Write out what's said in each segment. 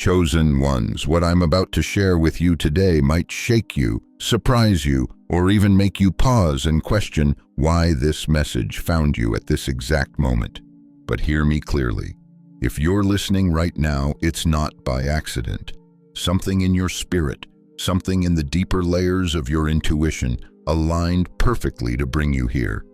Chosen ones, what I'm about to share with you today might shake you, surprise you, or even make you pause and question why this message found you at this exact moment. But hear me clearly. If you're listening right now, it's not by accident. Something in your spirit, something in the deeper layers of your intuition aligned perfectly to bring you here.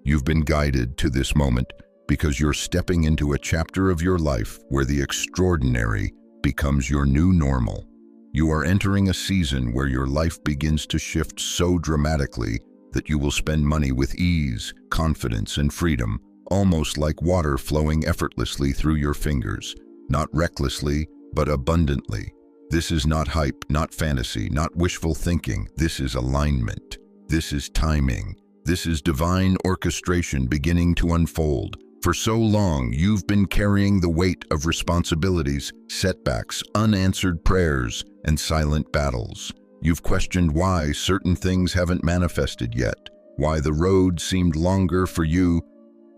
You've been guided to this moment because you're stepping into a chapter of your life where the extraordinary becomes your new normal. You are entering a season where your life begins to shift so dramatically that you will spend money with ease, confidence, and freedom, almost like water flowing effortlessly through your fingers, not recklessly, but abundantly. This is not hype, not fantasy, not wishful thinking. This is alignment. This is timing. This is divine orchestration beginning to unfold. For so long, you've been carrying the weight of responsibilities, setbacks, unanswered prayers, and silent battles. You've questioned why certain things haven't manifested yet, why the road seemed longer for you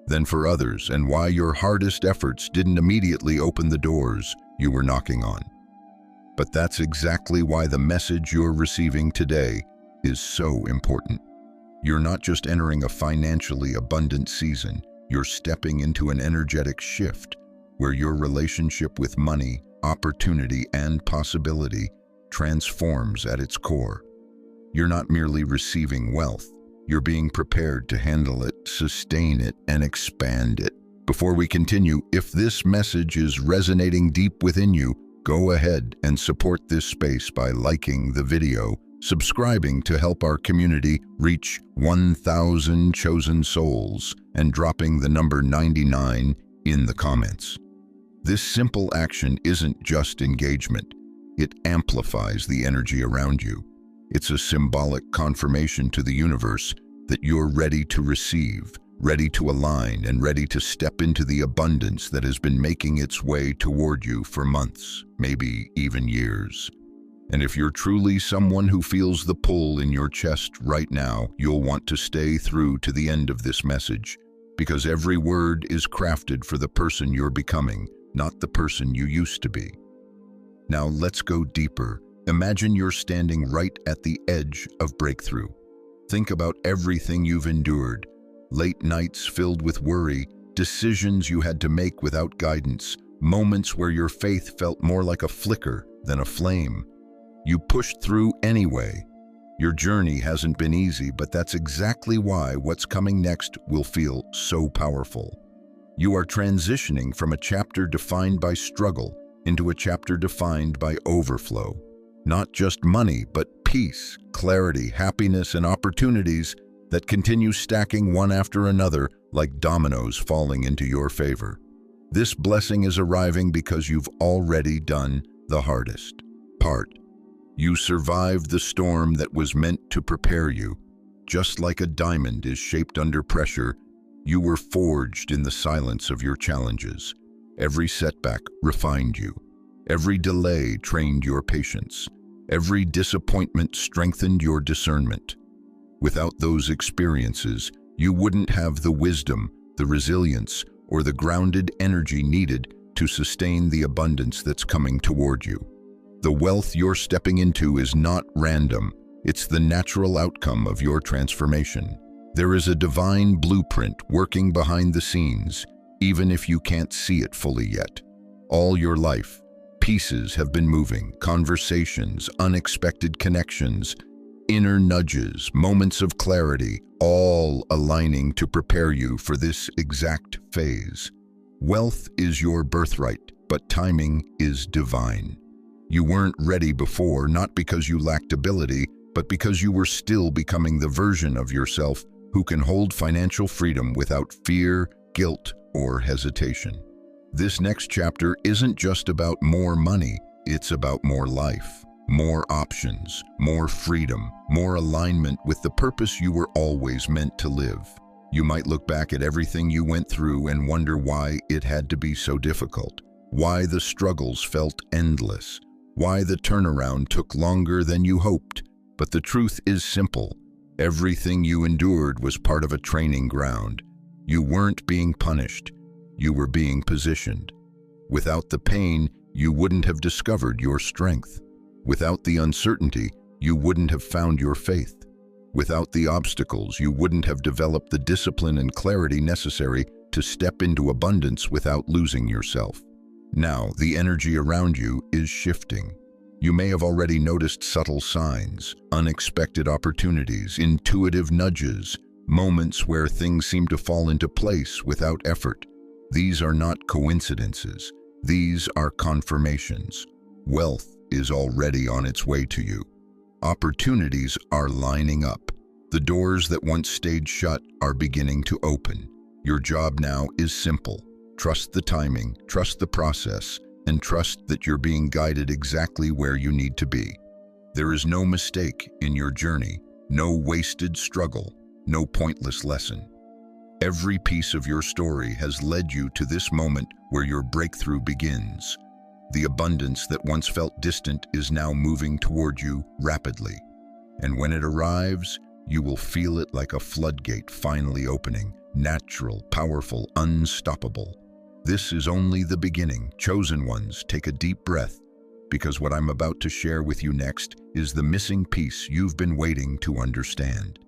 than for others, and why your hardest efforts didn't immediately open the doors you were knocking on. But that's exactly why the message you're receiving today is so important. You're not just entering a financially abundant season, you're stepping into an energetic shift where your relationship with money, opportunity, and possibility transforms at its core. You're not merely receiving wealth, you're being prepared to handle it, sustain it, and expand it. Before we continue, if this message is resonating deep within you, go ahead and support this space by liking the video, subscribing to help our community reach 1,000 chosen souls, and dropping the number 99 in the comments. This simple action isn't just engagement, it amplifies the energy around you. It's a symbolic confirmation to the universe that you're ready to receive, ready to align, and ready to step into the abundance that has been making its way toward you for months, maybe even years. And if you're truly someone who feels the pull in your chest right now, you'll want to stay through to the end of this message, because every word is crafted for the person you're becoming, not the person you used to be. Now let's go deeper. Imagine you're standing right at the edge of breakthrough. Think about everything you've endured, late nights filled with worry, decisions you had to make without guidance, moments where your faith felt more like a flicker than a flame. You pushed through anyway. Your journey hasn't been easy, but that's exactly why what's coming next will feel so powerful. You are transitioning from a chapter defined by struggle into a chapter defined by overflow. Not just money, but peace, clarity, happiness, and opportunities that continue stacking one after another like dominoes falling into your favor. This blessing is arriving because you've already done the hardest part. You survived the storm that was meant to prepare you. Just like a diamond is shaped under pressure, you were forged in the silence of your challenges. Every setback refined you. Every delay trained your patience. Every disappointment strengthened your discernment. Without those experiences, you wouldn't have the wisdom, the resilience, or the grounded energy needed to sustain the abundance that's coming toward you. The wealth you're stepping into is not random. It's the natural outcome of your transformation. There is a divine blueprint working behind the scenes, even if you can't see it fully yet. All your life, pieces have been moving, conversations, unexpected connections, inner nudges, moments of clarity, all aligning to prepare you for this exact phase. Wealth is your birthright, but timing is divine. You weren't ready before, not because you lacked ability, but because you were still becoming the version of yourself who can hold financial freedom without fear, guilt, or hesitation. This next chapter isn't just about more money, it's about more life, more options, more freedom, more alignment with the purpose you were always meant to live. You might look back at everything you went through and wonder why it had to be so difficult, why the struggles felt endless, why the turnaround took longer than you hoped. But the truth is simple. Everything you endured was part of a training ground. You weren't being punished. You were being positioned. Without the pain, you wouldn't have discovered your strength. Without the uncertainty, you wouldn't have found your faith. Without the obstacles, you wouldn't have developed the discipline and clarity necessary to step into abundance without losing yourself. Now, the energy around you is shifting. You may have already noticed subtle signs, unexpected opportunities, intuitive nudges, moments where things seem to fall into place without effort. These are not coincidences. These are confirmations. Wealth is already on its way to you. Opportunities are lining up. The doors that once stayed shut are beginning to open. Your job now is simple. Trust the timing, trust the process, and trust that you're being guided exactly where you need to be. There is no mistake in your journey, no wasted struggle, no pointless lesson. Every piece of your story has led you to this moment where your breakthrough begins. The abundance that once felt distant is now moving toward you rapidly. And when it arrives, you will feel it like a floodgate finally opening, natural, powerful, unstoppable. This is only the beginning. Chosen ones, take a deep breath, because what I'm about to share with you next is the missing piece you've been waiting to understand.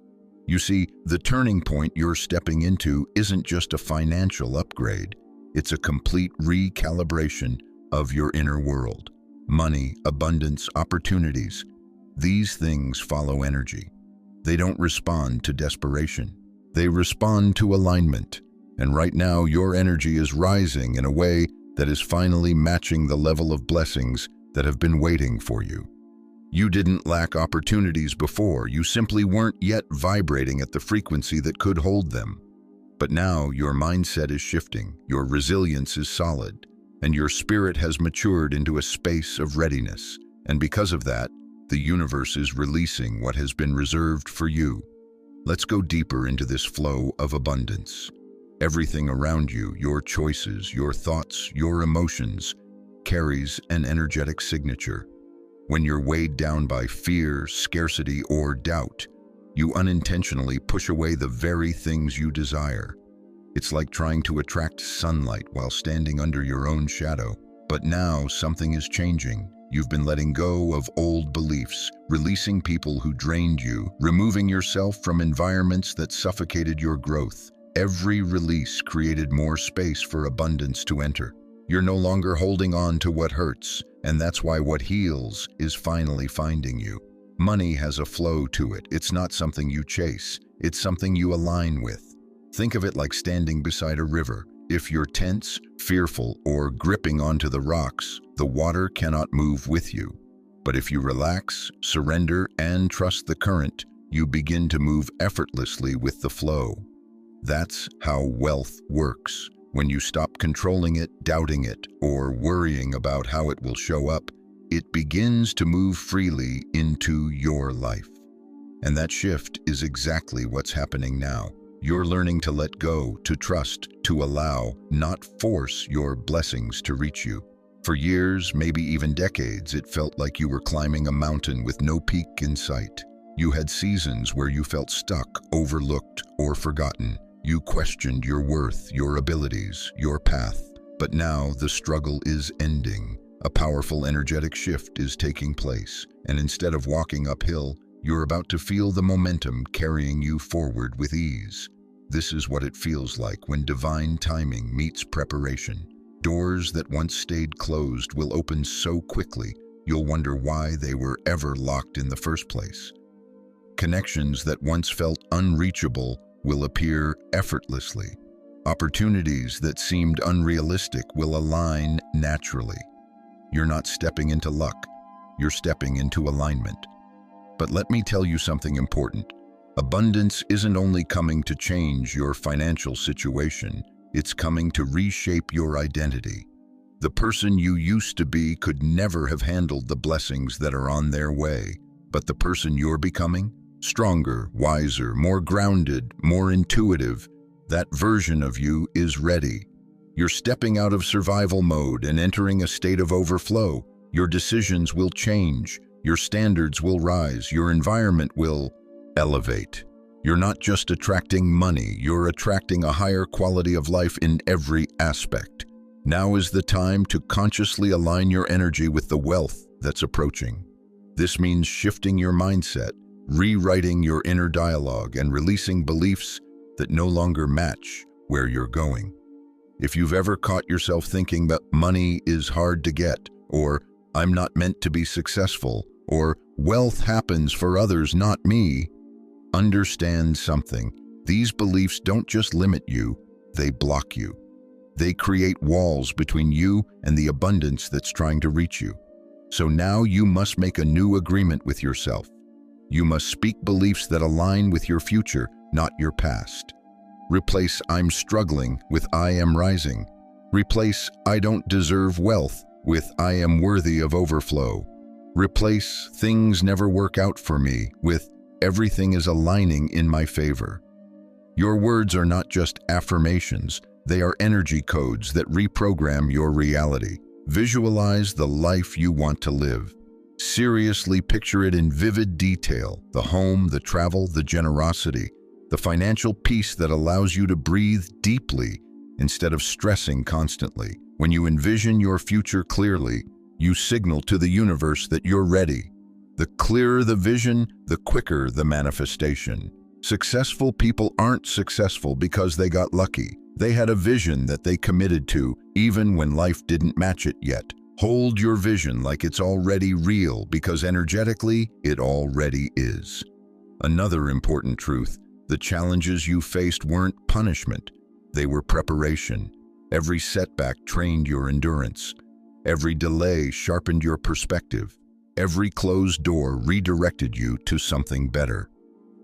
You see, the turning point you're stepping into isn't just a financial upgrade. It's a complete recalibration of your inner world. Money, abundance, opportunities. These things follow energy. They don't respond to desperation. They respond to alignment. And right now, your energy is rising in a way that is finally matching the level of blessings that have been waiting for you. You didn't lack opportunities before. You simply weren't yet vibrating at the frequency that could hold them. But now your mindset is shifting, your resilience is solid, and your spirit has matured into a space of readiness. And because of that, the universe is releasing what has been reserved for you. Let's go deeper into this flow of abundance. Everything around you, your choices, your thoughts, your emotions, carries an energetic signature. When you're weighed down by fear, scarcity, or doubt, you unintentionally push away the very things you desire. It's like trying to attract sunlight while standing under your own shadow. But now something is changing. You've been letting go of old beliefs, releasing people who drained you, removing yourself from environments that suffocated your growth. Every release created more space for abundance to enter. You're no longer holding on to what hurts, and that's why what heals is finally finding you. Money has a flow to it. It's not something you chase. It's something you align with. Think of it like standing beside a river. If you're tense, fearful, or gripping onto the rocks, the water cannot move with you. But if you relax, surrender, and trust the current, you begin to move effortlessly with the flow. That's how wealth works. When you stop controlling it, doubting it, or worrying about how it will show up, it begins to move freely into your life. And that shift is exactly what's happening now. You're learning to let go, to trust, to allow, not force your blessings to reach you. For years, maybe even decades, it felt like you were climbing a mountain with no peak in sight. You had seasons where you felt stuck, overlooked, or forgotten. You questioned your worth, your abilities, your path. But now the struggle is ending. A powerful, energetic shift is taking place, and instead of walking uphill, you're about to feel the momentum carrying you forward with ease. This is what it feels like when divine timing meets preparation. Doors that once stayed closed will open so quickly, you'll wonder why they were ever locked in the first place. Connections that once felt unreachable will appear effortlessly. Opportunities that seemed unrealistic will align naturally. You're not stepping into luck, you're stepping into alignment. But let me tell you something important. Abundance isn't only coming to change your financial situation, it's coming to reshape your identity. The person you used to be could never have handled the blessings that are on their way, but the person you're becoming, stronger, wiser, more grounded, more intuitive, that version of you is ready. You're stepping out of survival mode and entering a state of overflow. Your decisions will change. Your standards will rise, your environment will elevate. You're not just attracting money, you're attracting a higher quality of life in every aspect. Now is the time to consciously align your energy with the wealth that's approaching. This means shifting your mindset, rewriting your inner dialogue, and releasing beliefs that no longer match where you're going. If you've ever caught yourself thinking that money is hard to get, or I'm not meant to be successful, or wealth happens for others, not me, understand something. These beliefs don't just limit you, they block you. They create walls between you and the abundance that's trying to reach you. So now you must make a new agreement with yourself. You must speak beliefs that align with your future, not your past. Replace "I'm struggling" with "I am rising." Replace "I don't deserve wealth" with "I am worthy of overflow." Replace "things never work out for me" with "everything is aligning in my favor." Your words are not just affirmations, they are energy codes that reprogram your reality. Visualize the life you want to live. Seriously picture it in vivid detail: the home, the travel, the generosity, the financial peace that allows you to breathe deeply instead of stressing constantly. When you envision your future clearly, you signal to the universe that you're ready. The clearer the vision, the quicker the manifestation. Successful people aren't successful because they got lucky. They had a vision that they committed to, even when life didn't match it yet. Hold your vision like it's already real, because energetically, it already is. Another important truth: the challenges you faced weren't punishment. They were preparation. Every setback trained your endurance. Every delay sharpened your perspective. Every closed door redirected you to something better.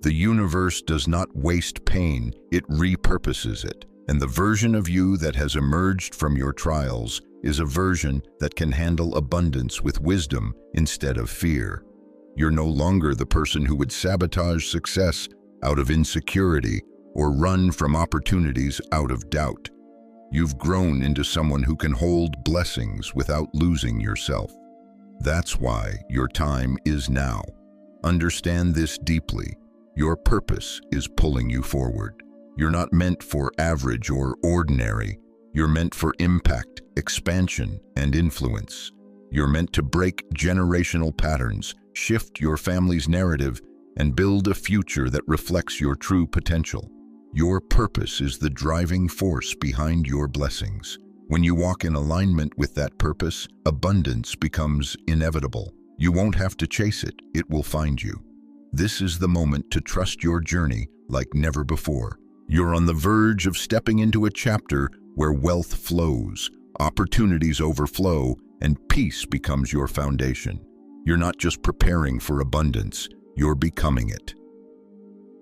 The universe does not waste pain, it repurposes it. And the version of you that has emerged from your trials is a version that can handle abundance with wisdom instead of fear. You're no longer the person who would sabotage success out of insecurity or run from opportunities out of doubt. You've grown into someone who can hold blessings without losing yourself. That's why your time is now. Understand this deeply. Your purpose is pulling you forward. You're not meant for average or ordinary. You're meant for impact, expansion, and influence. You're meant to break generational patterns, shift your family's narrative, and build a future that reflects your true potential. Your purpose is the driving force behind your blessings. When you walk in alignment with that purpose, abundance becomes inevitable. You won't have to chase it, it will find you. This is the moment to trust your journey like never before. You're on the verge of stepping into a chapter where wealth flows, opportunities overflow, and peace becomes your foundation. You're not just preparing for abundance, you're becoming it.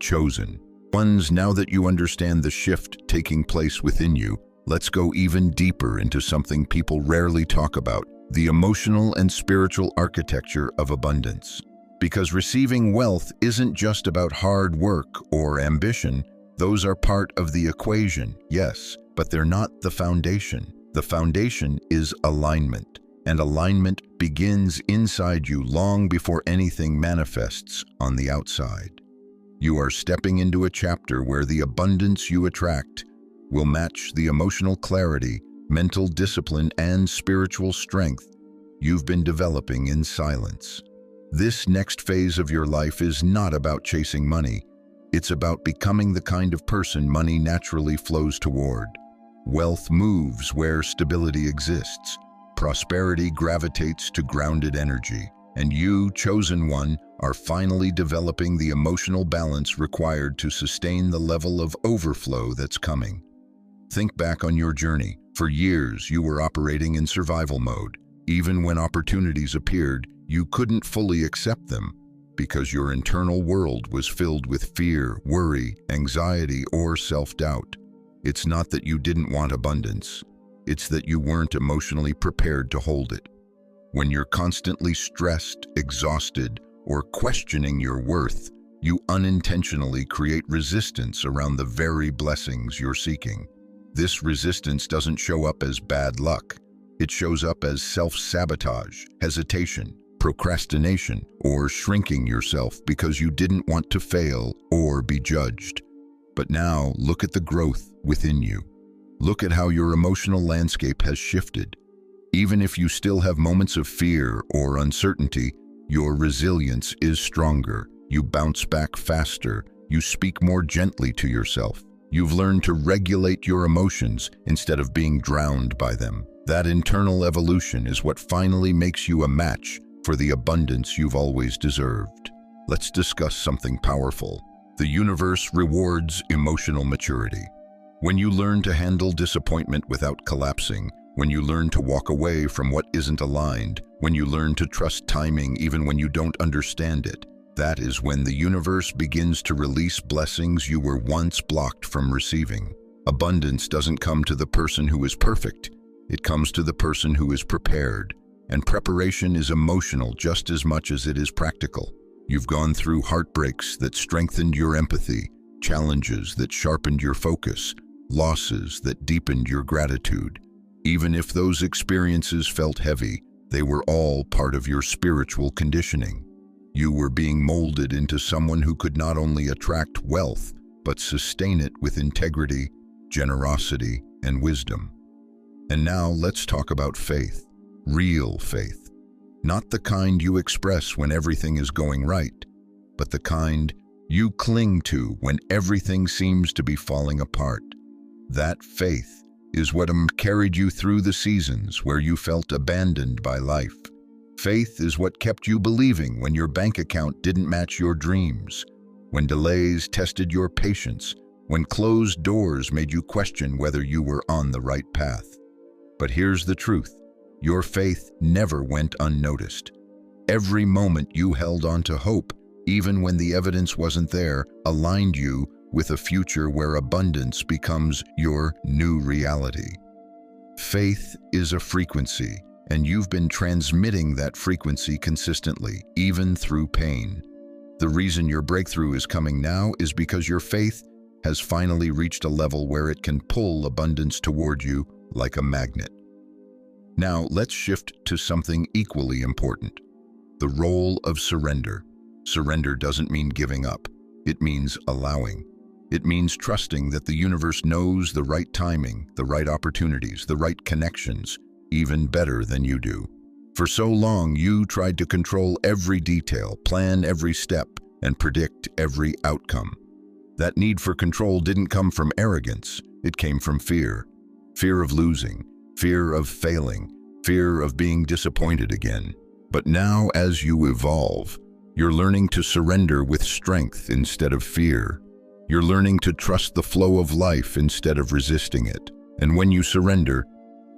Chosen ones, now that you understand the shift taking place within you, let's go even deeper into something people rarely talk about: the emotional and spiritual architecture of abundance. Because receiving wealth isn't just about hard work or ambition. Those are part of the equation, yes, but they're not the foundation. The foundation is alignment, and alignment begins inside you long before anything manifests on the outside. You are stepping into a chapter where the abundance you attract will match the emotional clarity, mental discipline, and spiritual strength you've been developing in silence. This next phase of your life is not about chasing money. It's about becoming the kind of person money naturally flows toward. Wealth moves where stability exists. Prosperity gravitates to grounded energy. And you, chosen one, are finally developing the emotional balance required to sustain the level of overflow that's coming. Think back on your journey. For years, you were operating in survival mode. Even when opportunities appeared, you couldn't fully accept them because your internal world was filled with fear, worry, anxiety, or self-doubt. It's not that you didn't want abundance. It's that you weren't emotionally prepared to hold it. When you're constantly stressed, exhausted, or questioning your worth, you unintentionally create resistance around the very blessings you're seeking. This resistance doesn't show up as bad luck. It shows up as self-sabotage, hesitation, procrastination, or shrinking yourself because you didn't want to fail or be judged. But now look at the growth within you. Look at how your emotional landscape has shifted. Even if you still have moments of fear or uncertainty, your resilience is stronger. You bounce back faster. You speak more gently to yourself. You've learned to regulate your emotions instead of being drowned by them. That internal evolution is what finally makes you a match for the abundance you've always deserved. Let's discuss something powerful. The universe rewards emotional maturity. When you learn to handle disappointment without collapsing, when you learn to walk away from what isn't aligned, when you learn to trust timing even when you don't understand it, that is when the universe begins to release blessings you were once blocked from receiving. Abundance doesn't come to the person who is perfect. It comes to the person who is prepared. And preparation is emotional just as much as it is practical. You've gone through heartbreaks that strengthened your empathy, challenges that sharpened your focus, losses that deepened your gratitude. Even if those experiences felt heavy, they were all part of your spiritual conditioning. You were being molded into someone who could not only attract wealth, but sustain it with integrity, generosity, and wisdom. And now let's talk about faith. Real faith. Not the kind you express when everything is going right, but the kind you cling to when everything seems to be falling apart. That faith is what carried you through the seasons where you felt abandoned by life. Faith is what kept you believing when your bank account didn't match your dreams, when delays tested your patience, when closed doors made you question whether you were on the right path. But here's the truth. Your faith never went unnoticed. Every moment you held on to hope, even when the evidence wasn't there, aligned you with a future where abundance becomes your new reality. Faith is a frequency, and you've been transmitting that frequency consistently, even through pain. The reason your breakthrough is coming now is because your faith has finally reached a level where it can pull abundance toward you like a magnet. Now, let's shift to something equally important: the role of surrender. Surrender doesn't mean giving up. It means allowing. It means trusting that the universe knows the right timing, the right opportunities, the right connections, even better than you do. For so long, you tried to control every detail, plan every step, and predict every outcome. That need for control didn't come from arrogance. It came from fear. Fear of losing, fear of failing, fear of being disappointed again. But now, as you evolve, you're learning to surrender with strength instead of fear. You're learning to trust the flow of life instead of resisting it. And when you surrender,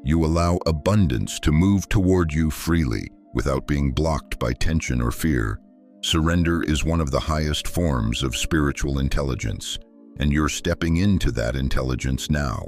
you allow abundance to move toward you freely without being blocked by tension or fear. Surrender is one of the highest forms of spiritual intelligence, and you're stepping into that intelligence now.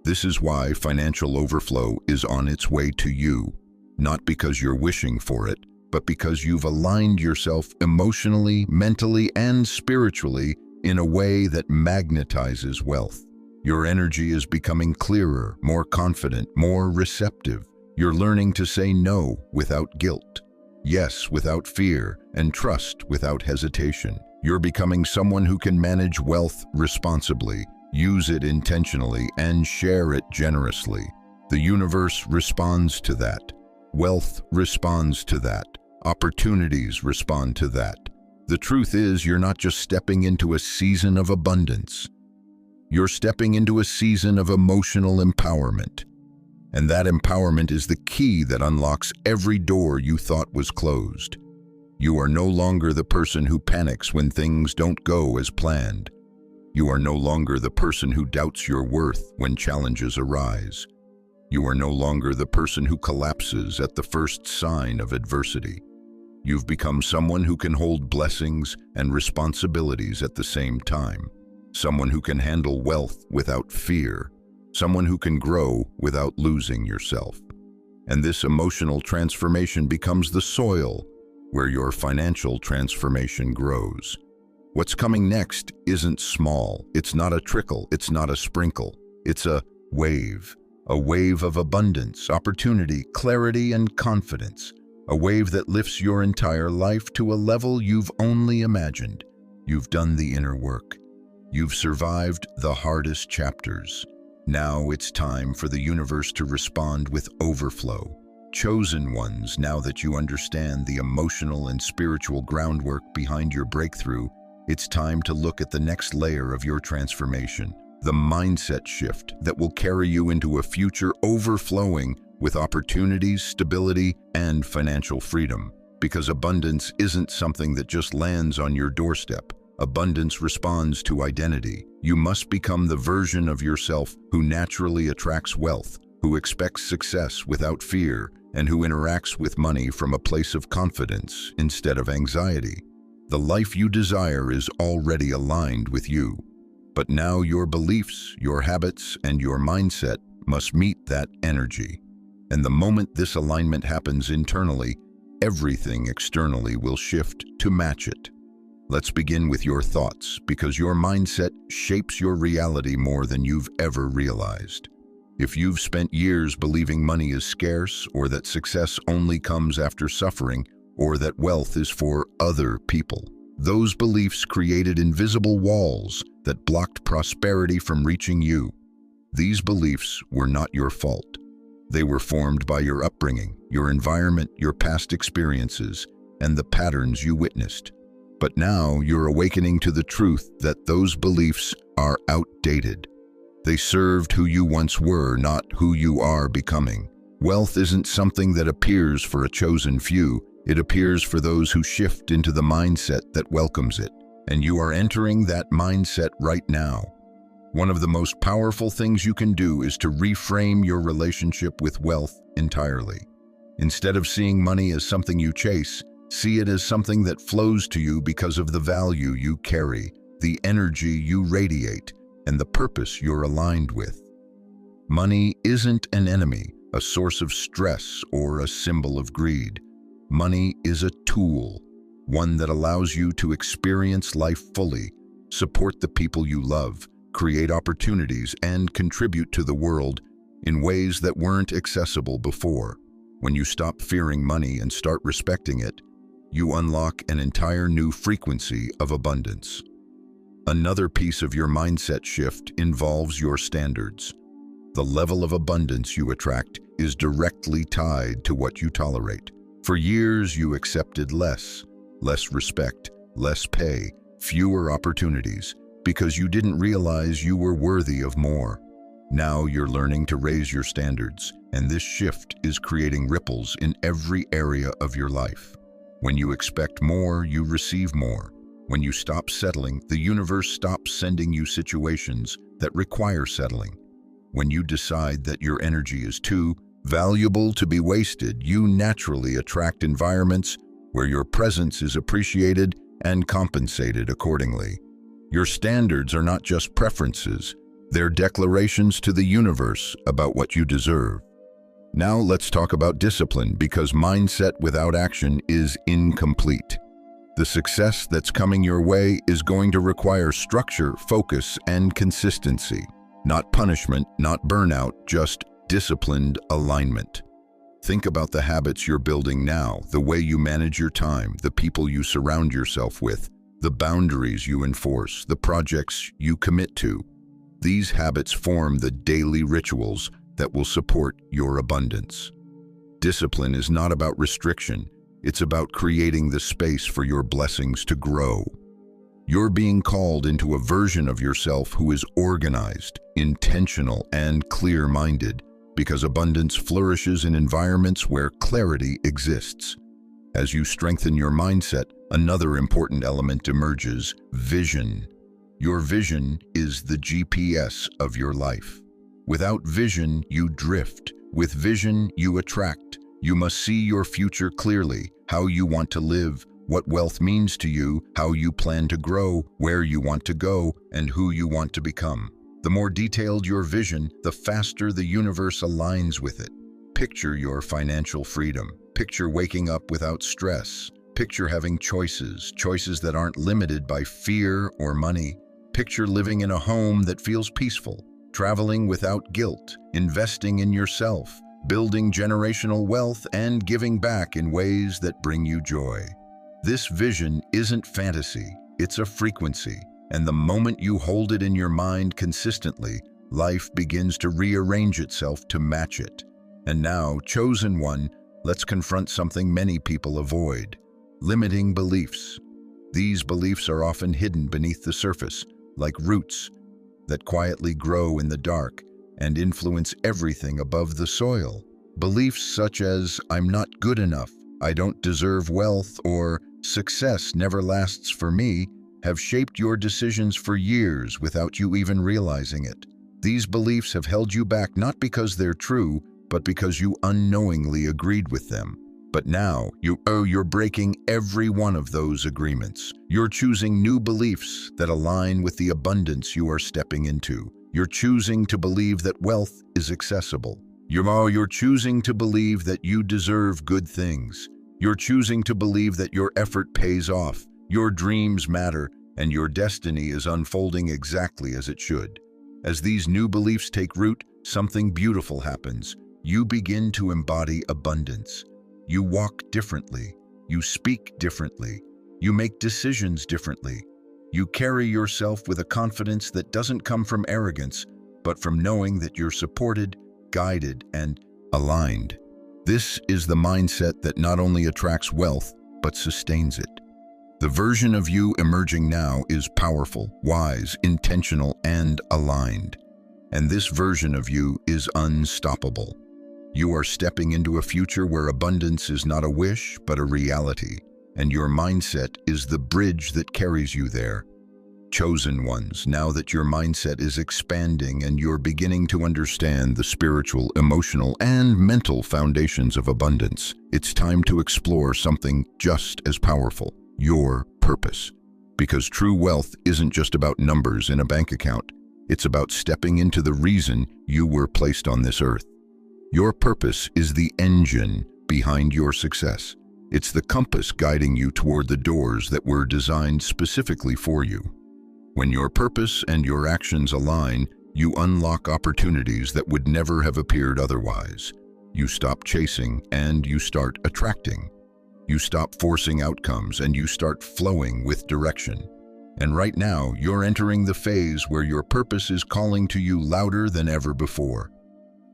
This is why financial overflow is on its way to you, not because you're wishing for it, but because you've aligned yourself emotionally, mentally, and spiritually in a way that magnetizes wealth. Your energy is becoming clearer, more confident, more receptive. You're learning to say no without guilt, yes without fear, and trust without hesitation. You're becoming someone who can manage wealth responsibly, use it intentionally, and share it generously. The universe responds to that. Wealth responds to that. Opportunities respond to that. The truth is, you're not just stepping into a season of abundance. You're stepping into a season of emotional empowerment. And that empowerment is the key that unlocks every door you thought was closed. You are no longer the person who panics when things don't go as planned. You are no longer the person who doubts your worth when challenges arise. You are no longer the person who collapses at the first sign of adversity. You've become someone who can hold blessings and responsibilities at the same time. Someone who can handle wealth without fear. Someone who can grow without losing yourself. And this emotional transformation becomes the soil where your financial transformation grows. What's coming next isn't small. It's not a trickle. It's not a sprinkle. It's a wave of abundance, opportunity, clarity, and confidence. A wave that lifts your entire life to a level you've only imagined. You've done the inner work. You've survived the hardest chapters. Now it's time for the universe to respond with overflow. Chosen ones, now that you understand the emotional and spiritual groundwork behind your breakthrough, it's time to look at the next layer of your transformation, the mindset shift that will carry you into a future overflowing with opportunities, stability, and financial freedom. Because abundance isn't something that just lands on your doorstep. Abundance responds to identity. You must become the version of yourself who naturally attracts wealth, who expects success without fear, and who interacts with money from a place of confidence instead of anxiety. The life you desire is already aligned with you. But now your beliefs, your habits, and your mindset must meet that energy. And the moment this alignment happens internally, everything externally will shift to match it. Let's begin with your thoughts, because your mindset shapes your reality more than you've ever realized. If you've spent years believing money is scarce, or that success only comes after suffering, or that wealth is for other people, those beliefs created invisible walls that blocked prosperity from reaching you. These beliefs were not your fault. They were formed by your upbringing, your environment, your past experiences, and the patterns you witnessed. But now you're awakening to the truth that those beliefs are outdated. They served who you once were, not who you are becoming. Wealth isn't something that appears for a chosen few. It appears for those who shift into the mindset that welcomes it. And you are entering that mindset right now. One of the most powerful things you can do is to reframe your relationship with wealth entirely. Instead of seeing money as something you chase, see it as something that flows to you because of the value you carry, the energy you radiate, and the purpose you're aligned with. Money isn't an enemy, a source of stress, or a symbol of greed. Money is a tool, one that allows you to experience life fully, support the people you love, create opportunities, and contribute to the world in ways that weren't accessible before. When you stop fearing money and start respecting it, you unlock an entire new frequency of abundance. Another piece of your mindset shift involves your standards. The level of abundance you attract is directly tied to what you tolerate. For years, you accepted less respect, less pay, fewer opportunities, because you didn't realize you were worthy of more. Now you're learning to raise your standards, and this shift is creating ripples in every area of your life. When you expect more, you receive more. When you stop settling, the universe stops sending you situations that require settling. When you decide that your energy is too valuable to be wasted, you naturally attract environments where your presence is appreciated and compensated accordingly. Your standards are not just preferences, they're declarations to the universe about what you deserve. Now let's talk about discipline, because mindset without action is incomplete. The success that's coming your way is going to require structure, focus, and consistency. Not punishment, not burnout, just disciplined alignment. Think about the habits you're building now, the way you manage your time, the people you surround yourself with, the boundaries you enforce, the projects you commit to. These habits form the daily rituals that will support your abundance. Discipline is not about restriction, it's about creating the space for your blessings to grow. You're being called into a version of yourself who is organized, intentional, and clear-minded, because abundance flourishes in environments where clarity exists. As you strengthen your mindset, another important element emerges: vision. Your vision is the GPS of your life. Without vision, you drift. With vision, you attract. You must see your future clearly, how you want to live, what wealth means to you, how you plan to grow, where you want to go, and who you want to become. The more detailed your vision, the faster the universe aligns with it. Picture your financial freedom. Picture waking up without stress. Picture having choices that aren't limited by fear or money. Picture living in a home that feels peaceful, traveling without guilt, investing in yourself, building generational wealth, and giving back in ways that bring you joy. This vision isn't fantasy, it's a frequency, and the moment you hold it in your mind consistently, life begins to rearrange itself to match it. And now, chosen one, let's confront something many people avoid: limiting beliefs. These beliefs are often hidden beneath the surface, like roots that quietly grow in the dark and influence everything above the soil. Beliefs such as, "I'm not good enough," "I don't deserve wealth," or "success never lasts for me," have shaped your decisions for years without you even realizing it. These beliefs have held you back not because they're true, but because you unknowingly agreed with them. But now, you're breaking every one of those agreements. You're choosing new beliefs that align with the abundance you are stepping into. You're choosing to believe that wealth is accessible. You're choosing to believe that you deserve good things. You're choosing to believe that your effort pays off, your dreams matter, and your destiny is unfolding exactly as it should. As these new beliefs take root, something beautiful happens. You begin to embody abundance. You walk differently. You speak differently. You make decisions differently. You carry yourself with a confidence that doesn't come from arrogance, but from knowing that you're supported, guided, and aligned. This is the mindset that not only attracts wealth, but sustains it. The version of you emerging now is powerful, wise, intentional, and aligned. And this version of you is unstoppable. You are stepping into a future where abundance is not a wish, but a reality, and your mindset is the bridge that carries you there. Chosen ones, now that your mindset is expanding and you're beginning to understand the spiritual, emotional, and mental foundations of abundance, it's time to explore something just as powerful: your purpose. Because true wealth isn't just about numbers in a bank account. It's about stepping into the reason you were placed on this earth. Your purpose is the engine behind your success. It's the compass guiding you toward the doors that were designed specifically for you. When your purpose and your actions align, you unlock opportunities that would never have appeared otherwise. You stop chasing and you start attracting. You stop forcing outcomes and you start flowing with direction. And right now, you're entering the phase where your purpose is calling to you louder than ever before.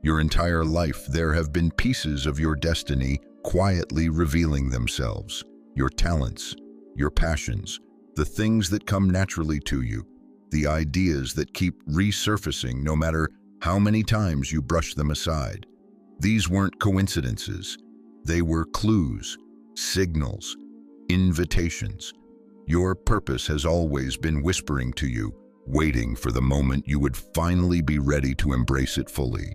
Your entire life, there have been pieces of your destiny quietly revealing themselves. Your talents, your passions, the things that come naturally to you, the ideas that keep resurfacing no matter how many times you brush them aside. These weren't coincidences. They were clues, signals, invitations. Your purpose has always been whispering to you, waiting for the moment you would finally be ready to embrace it fully.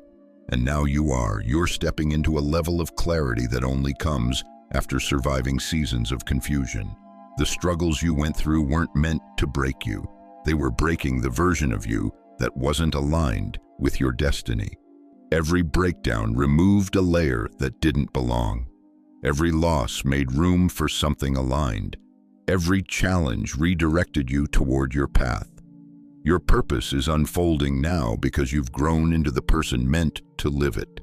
And now you're stepping into a level of clarity that only comes after surviving seasons of confusion. The struggles you went through weren't meant to break you. They were breaking the version of you that wasn't aligned with your destiny. Every breakdown removed a layer that didn't belong. Every loss made room for something aligned. Every challenge redirected you toward your path. Your purpose is unfolding now because you've grown into the person meant to live it.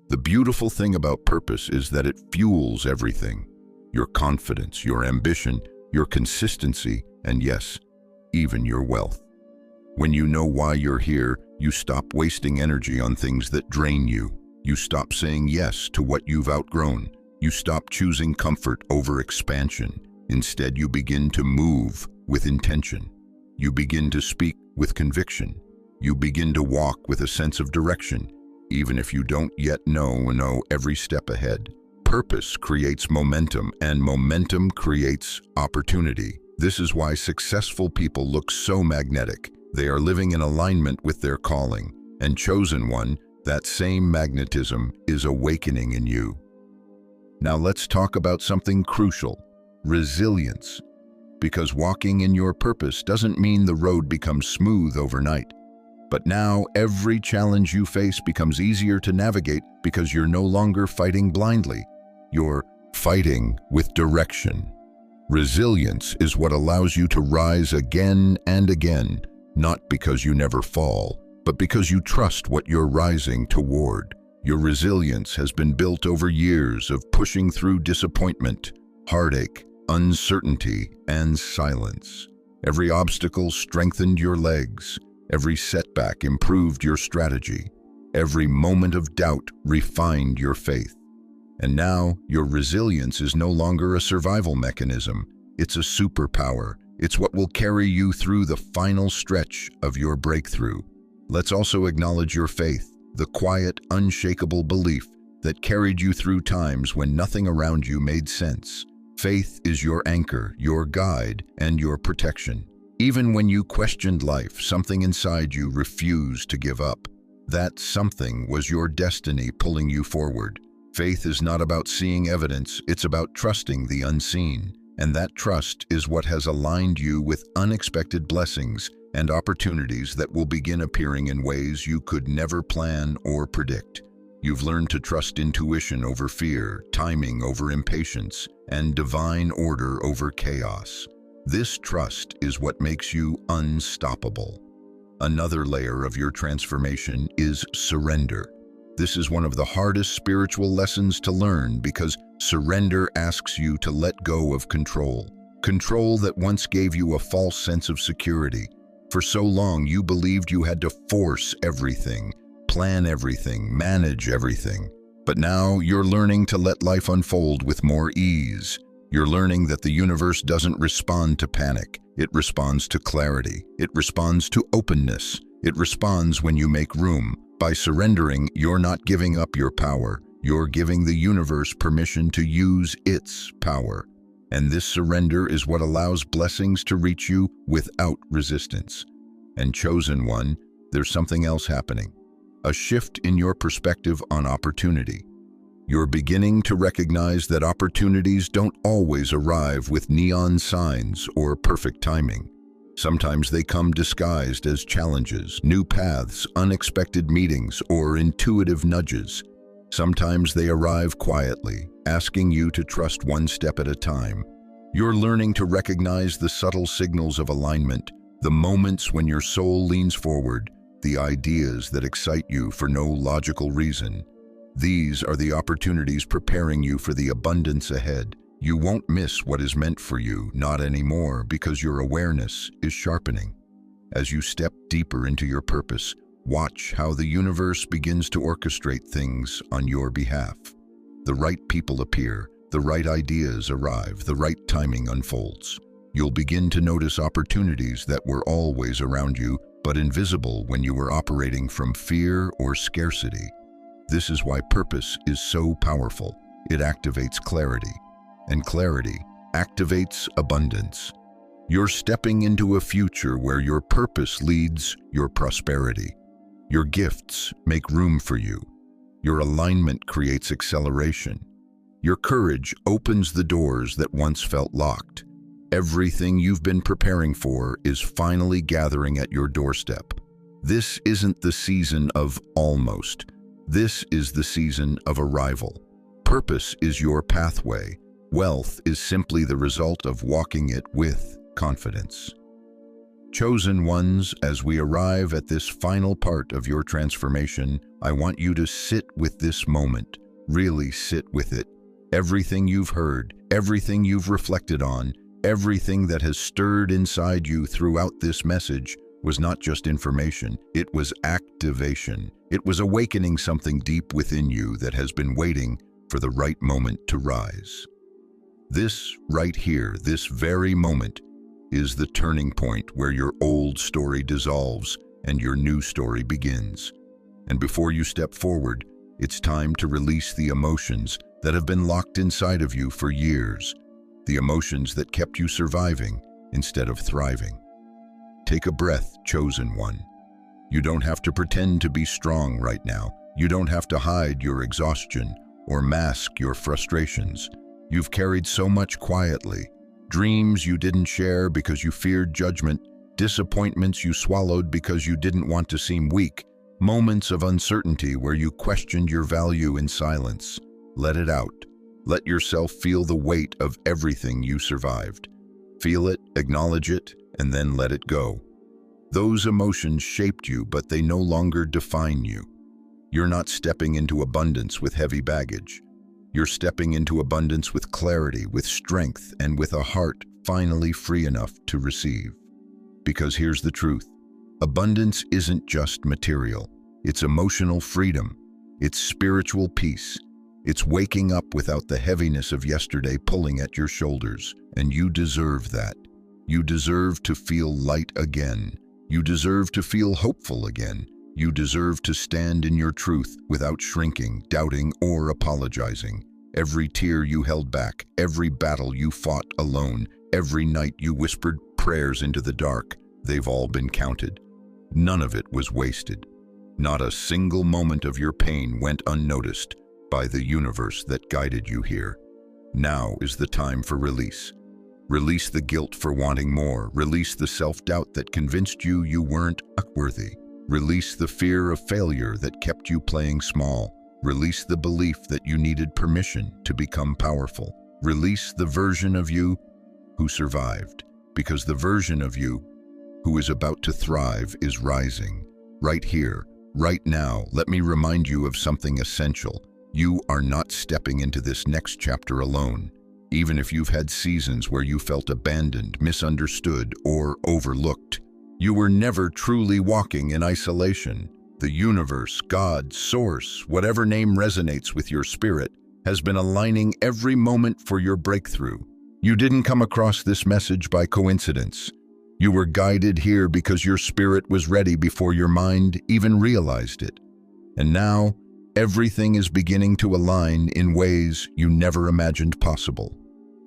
The beautiful thing about purpose is that it fuels everything: your confidence, your ambition, your consistency, and yes, even your wealth. When you know why you're here, you stop wasting energy on things that drain you. You stop saying yes to what you've outgrown. You stop choosing comfort over expansion. Instead, you begin to move with intention. You begin to speak with conviction. You begin to walk with a sense of direction, even if you don't yet know every step ahead. Purpose creates momentum, and momentum creates opportunity. This is why successful people look so magnetic. They are living in alignment with their calling. And chosen one, that same magnetism is awakening in you. Now let's talk about something crucial: resilience. Because walking in your purpose doesn't mean the road becomes smooth overnight. But now every challenge you face becomes easier to navigate because you're no longer fighting blindly. You're fighting with direction. Resilience is what allows you to rise again and again, not because you never fall, but because you trust what you're rising toward. Your resilience has been built over years of pushing through disappointment, heartache, uncertainty, and silence. Every obstacle strengthened your legs. Every setback improved your strategy. Every moment of doubt refined your faith. And now, your resilience is no longer a survival mechanism. It's a superpower. It's what will carry you through the final stretch of your breakthrough. Let's also acknowledge your faith, the quiet, unshakable belief that carried you through times when nothing around you made sense. Faith is your anchor, your guide, and your protection. Even when you questioned life, something inside you refused to give up. That something was your destiny pulling you forward. Faith is not about seeing evidence, it's about trusting the unseen. And that trust is what has aligned you with unexpected blessings and opportunities that will begin appearing in ways you could never plan or predict. You've learned to trust intuition over fear, timing over impatience, and divine order over chaos. This trust is what makes you unstoppable. Another layer of your transformation is surrender. This is one of the hardest spiritual lessons to learn because surrender asks you to let go of control. Control that once gave you a false sense of security. For so long, you believed you had to force everything, plan everything, manage everything. But now you're learning to let life unfold with more ease. You're learning that the universe doesn't respond to panic. It responds to clarity. It responds to openness. It responds when you make room. By surrendering, you're not giving up your power. You're giving the universe permission to use its power. And this surrender is what allows blessings to reach you without resistance. And chosen one, there's something else happening. A shift in your perspective on opportunity. You're beginning to recognize that opportunities don't always arrive with neon signs or perfect timing. Sometimes they come disguised as challenges, new paths, unexpected meetings, or intuitive nudges. Sometimes they arrive quietly, asking you to trust one step at a time. You're learning to recognize the subtle signals of alignment, the moments when your soul leans forward, the ideas that excite you for no logical reason. These are the opportunities preparing you for the abundance ahead. You won't miss what is meant for you, not anymore, because your awareness is sharpening. As you step deeper into your purpose, watch how the universe begins to orchestrate things on your behalf. The right people appear, the right ideas arrive, the right timing unfolds. You'll begin to notice opportunities that were always around you, but invisible when you were operating from fear or scarcity. This is why purpose is so powerful. It activates clarity, and clarity activates abundance. You're stepping into a future where your purpose leads your prosperity. Your gifts make room for you. Your alignment creates acceleration. Your courage opens the doors that once felt locked. Everything you've been preparing for is finally gathering at your doorstep. This isn't the season of almost. This is the season of arrival. Purpose is your pathway. Wealth is simply the result of walking it with confidence. Chosen ones, as we arrive at this final part of your transformation, I want you to sit with this moment. Really sit with it. Everything you've heard, everything you've reflected on, everything that has stirred inside you throughout this message was not just information, it was activation. It was awakening something deep within you that has been waiting for the right moment to rise. This right here, this very moment, is the turning point where your old story dissolves and your new story begins. And before you step forward, it's time to release the emotions that have been locked inside of you for years, the emotions that kept you surviving instead of thriving. Take a breath, chosen one. You don't have to pretend to be strong right now. You don't have to hide your exhaustion or mask your frustrations. You've carried so much quietly. Dreams you didn't share because you feared judgment, disappointments you swallowed because you didn't want to seem weak, moments of uncertainty where you questioned your value in silence. Let it out. Let yourself feel the weight of everything you survived. Feel it, acknowledge it, and then let it go. Those emotions shaped you, but they no longer define you. You're not stepping into abundance with heavy baggage. You're stepping into abundance with clarity, with strength, and with a heart finally free enough to receive. Because here's the truth. Abundance isn't just material. It's emotional freedom. It's spiritual peace. It's waking up without the heaviness of yesterday pulling at your shoulders. And you deserve that. You deserve to feel light again. You deserve to feel hopeful again. You deserve to stand in your truth without shrinking, doubting, or apologizing. Every tear you held back, every battle you fought alone, every night you whispered prayers into the dark, they've all been counted. None of it was wasted. Not a single moment of your pain went unnoticed by the universe that guided you here. Now is the time for release. Release the guilt for wanting more. Release the self-doubt that convinced you you weren't worthy. Release the fear of failure that kept you playing small. Release the belief that you needed permission to become powerful. Release the version of you who survived, because the version of you who is about to thrive is rising. Right here, right now, let me remind you of something essential. You are not stepping into this next chapter alone. Even if you've had seasons where you felt abandoned, misunderstood, or overlooked, you were never truly walking in isolation. The universe, God, source, whatever name resonates with your spirit, has been aligning every moment for your breakthrough. You didn't come across this message by coincidence. You were guided here because your spirit was ready before your mind even realized it. And now, everything is beginning to align in ways you never imagined possible.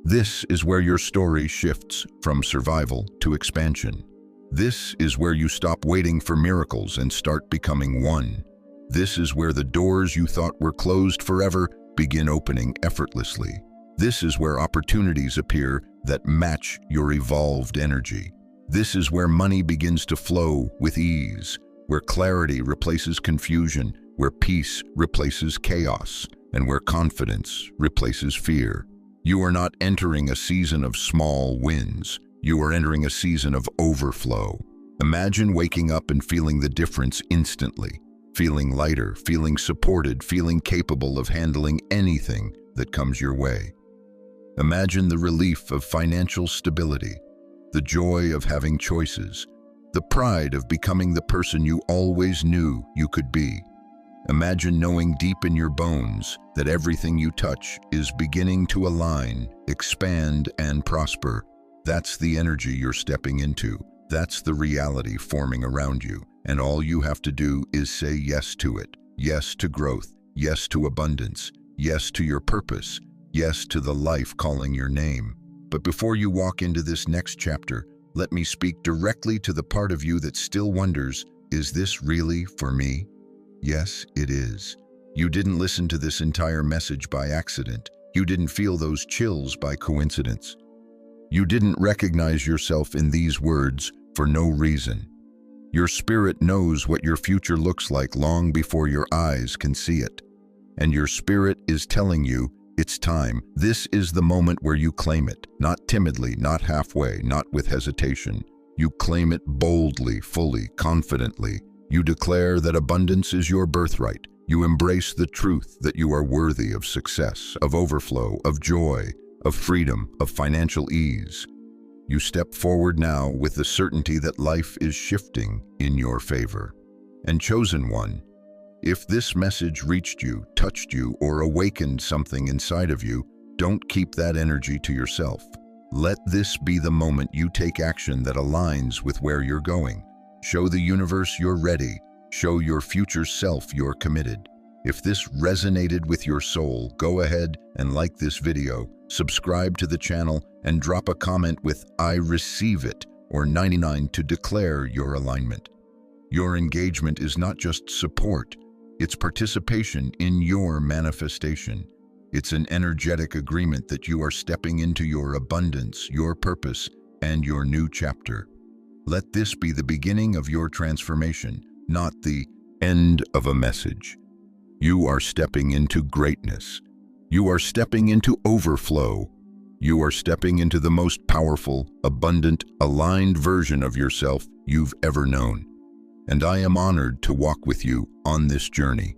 This is where your story shifts from survival to expansion. This is where you stop waiting for miracles and start becoming one. This is where the doors you thought were closed forever begin opening effortlessly. This is where opportunities appear that match your evolved energy. This is where money begins to flow with ease, where clarity replaces confusion, where peace replaces chaos, and where confidence replaces fear. You are not entering a season of small wins. You are entering a season of overflow. Imagine waking up and feeling the difference instantly, feeling lighter, feeling supported, feeling capable of handling anything that comes your way. Imagine the relief of financial stability, the joy of having choices, the pride of becoming the person you always knew you could be. Imagine knowing deep in your bones that everything you touch is beginning to align, expand, and prosper. That's the energy you're stepping into. That's the reality forming around you. And all you have to do is say yes to it. Yes to growth. Yes to abundance. Yes to your purpose. Yes to the life calling your name. But before you walk into this next chapter, let me speak directly to the part of you that still wonders, is this really for me? Yes, it is. You didn't listen to this entire message by accident. You didn't feel those chills by coincidence. You didn't recognize yourself in these words for no reason. Your spirit knows what your future looks like long before your eyes can see it. And your spirit is telling you, it's time. This is the moment where you claim it, not timidly, not halfway, not with hesitation. You claim it boldly, fully, confidently. You declare that abundance is your birthright. You embrace the truth that you are worthy of success, of overflow, of joy, of freedom, of financial ease. You step forward now with the certainty that life is shifting in your favor. And chosen one, if this message reached you, touched you, or awakened something inside of you, don't keep that energy to yourself. Let this be the moment you take action that aligns with where you're going. Show the universe you're ready. Show your future self you're committed. If this resonated with your soul, go ahead and like this video, subscribe to the channel, and drop a comment with "I receive it" or 99 to declare your alignment. Your engagement is not just support, it's participation in your manifestation. It's an energetic agreement that you are stepping into your abundance, your purpose, and your new chapter. Let this be the beginning of your transformation, not the end of a message. You are stepping into greatness. You are stepping into overflow. You are stepping into the most powerful, abundant, aligned version of yourself you've ever known. And I am honored to walk with you on this journey.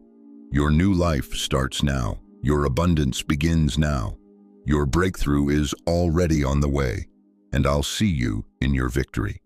Your new life starts now. Your abundance begins now. Your breakthrough is already on the way, and I'll see you in your victory.